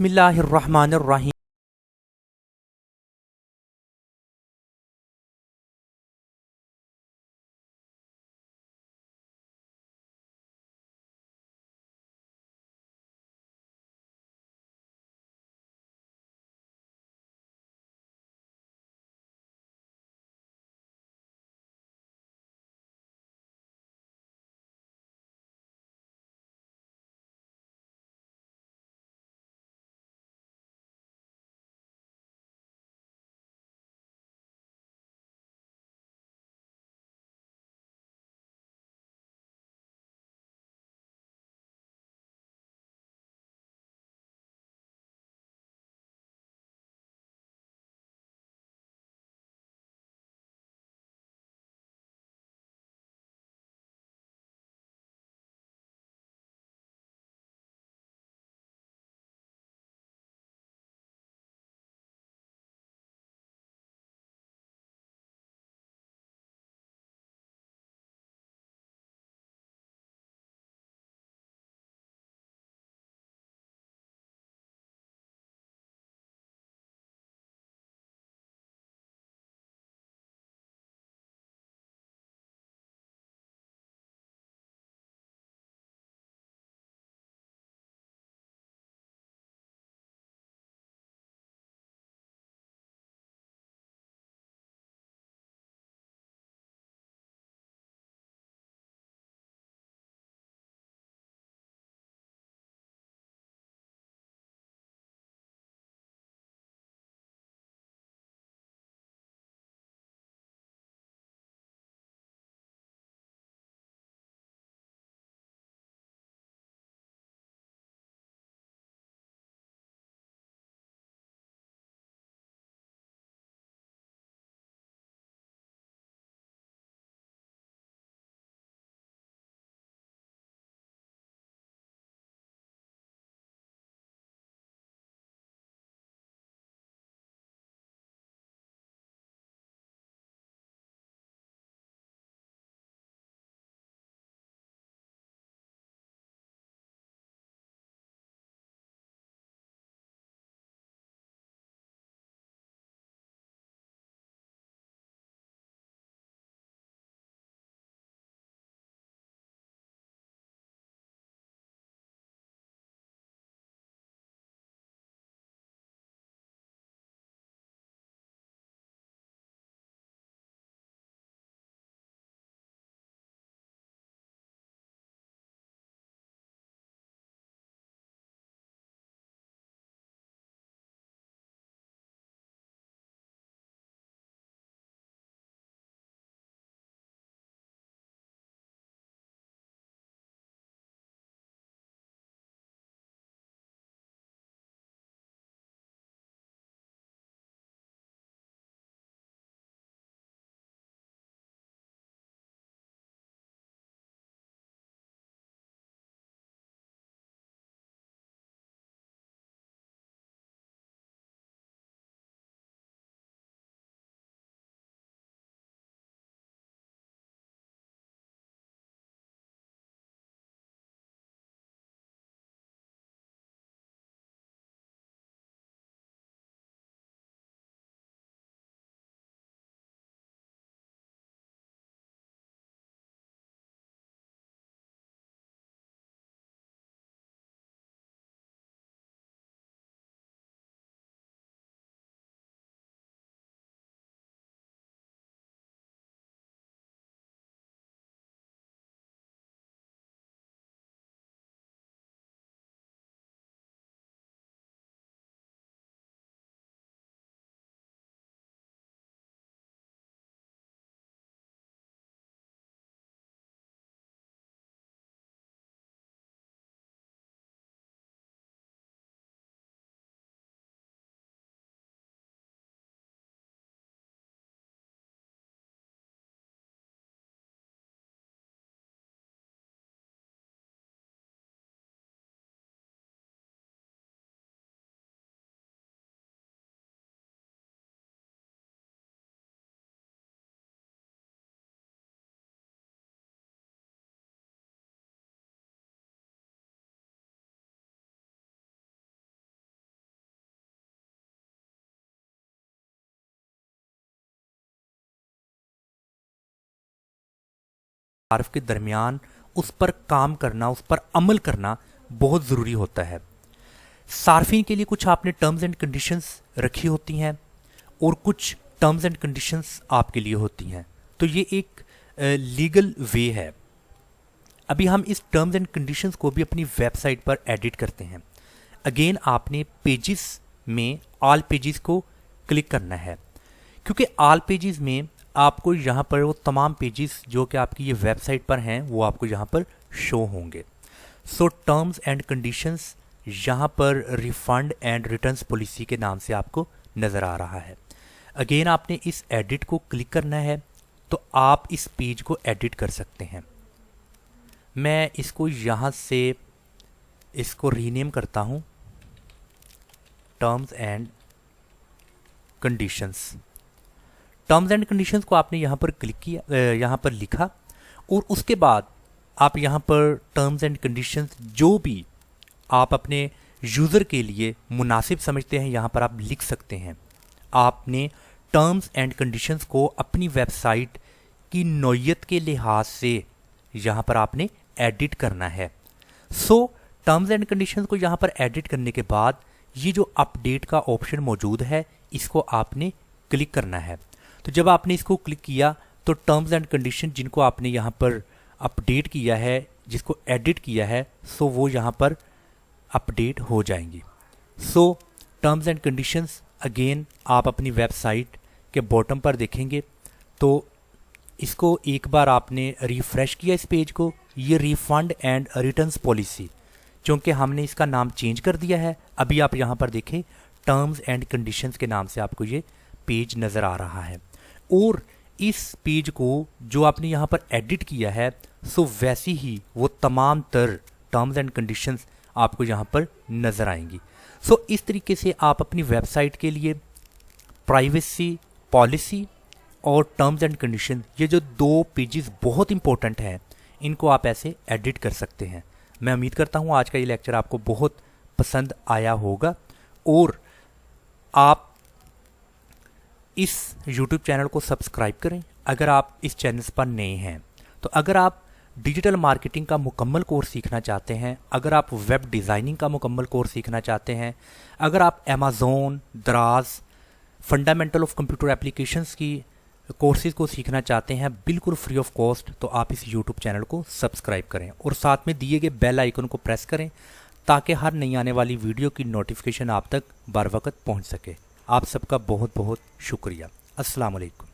बिस्मिल्लाहिर्रहमानिर्रहीम। तारफ़ के दरमियान उस पर काम करना, उस पर अमल करना बहुत ज़रूरी होता है। सार्फिन के लिए कुछ आपने टर्म्स एंड कंडीशंस रखी होती हैं और कुछ टर्म्स एंड कंडीशंस आपके लिए होती हैं। तो ये एक लीगल वे है। अभी हम इस टर्म्स एंड कंडीशंस को भी अपनी वेबसाइट पर एडिट करते हैं। अगेन आपने पेजेस में ऑल पेजेस को क्लिक करना है, क्योंकि ऑल पेजेस में आपको यहाँ पर वो तमाम पेजेस जो कि आपकी ये वेबसाइट पर हैं वो आपको यहाँ पर शो होंगे। सो टर्म्स एंड कंडीशंस यहाँ पर रिफंड एंड रिटर्न्स पॉलिसी के नाम से आपको नज़र आ रहा है। अगेन आपने इस एडिट को क्लिक करना है तो आप इस पेज को एडिट कर सकते हैं। मैं इसको यहाँ से इसको रीनेम करता हूँ terms and conditions. Terms and conditions को आपने यहाँ पर क्लिक किया, यहाँ पर लिखा और उसके बाद आप यहाँ पर टर्म्स एंड कंडीशंस जो भी आप अपने यूज़र के लिए मुनासिब समझते हैं यहाँ पर आप लिख सकते हैं। आपने टर्म्स एंड कंडीशंस को अपनी वेबसाइट की नौइयत के लिहाज से यहाँ पर आपने एडिट करना है। सो टर्म्स एंड कंडीशंस को यहाँ पर एडिट करने के बाद ये जो अपडेट का ऑप्शन मौजूद है इसको आपने क्लिक करना है। तो जब आपने इसको क्लिक किया तो टर्म्स एंड कंडीशन जिनको आपने यहाँ पर अपडेट किया है, जिसको एडिट किया है, सो वो यहाँ पर अपडेट हो जाएंगी। सो टर्म्स एंड कंडीशंस अगेन आप अपनी वेबसाइट के बॉटम पर देखेंगे तो इसको एक बार आपने रिफ़्रेश किया इस पेज को, ये रिफ़ंड एंड रिटर्न्स पॉलिसी, क्योंकि हमने इसका नाम चेंज कर दिया है। अभी आप यहाँ पर देखें टर्म्स एंड कंडीशंस के नाम से आपको ये पेज नज़र आ रहा है। और इस पेज को जो आपने यहाँ पर एडिट किया है सो वैसी ही वो तमाम तर टर्म्स एंड कंडीशंस आपको यहाँ पर नज़र आएंगी। सो इस तरीके से आप अपनी वेबसाइट के लिए प्राइवेसी पॉलिसी और टर्म्स एंड कंडीशन, ये जो दो पेजेस बहुत इंपॉर्टेंट हैं, इनको आप ऐसे एडिट कर सकते हैं। मैं उम्मीद करता हूँ आज का ये लेक्चर आपको बहुत पसंद आया होगा और आप इस YouTube चैनल को सब्सक्राइब करें अगर आप इस चैनल पर नए हैं। तो अगर आप डिजिटल मार्केटिंग का मुकम्मल कोर्स सीखना चाहते हैं, अगर आप वेब डिज़ाइनिंग का मुकम्मल कोर्स सीखना चाहते हैं, अगर आप अमेज़ॉन, दराज, फंडामेंटल ऑफ कंप्यूटर एप्लीकेशंस की कोर्सेज़ को सीखना चाहते हैं बिल्कुल फ्री ऑफ कॉस्ट, तो आप इस YouTube चैनल को सब्सक्राइब करें और साथ में दिए गए बेल आइकन को प्रेस करें ताकि हर नई आने वाली वीडियो की नोटिफिकेशन आप तक बर वक्त पहुँच सके। आप सबका बहुत बहुत शुक्रिया। अस्सलाम वालेकुम।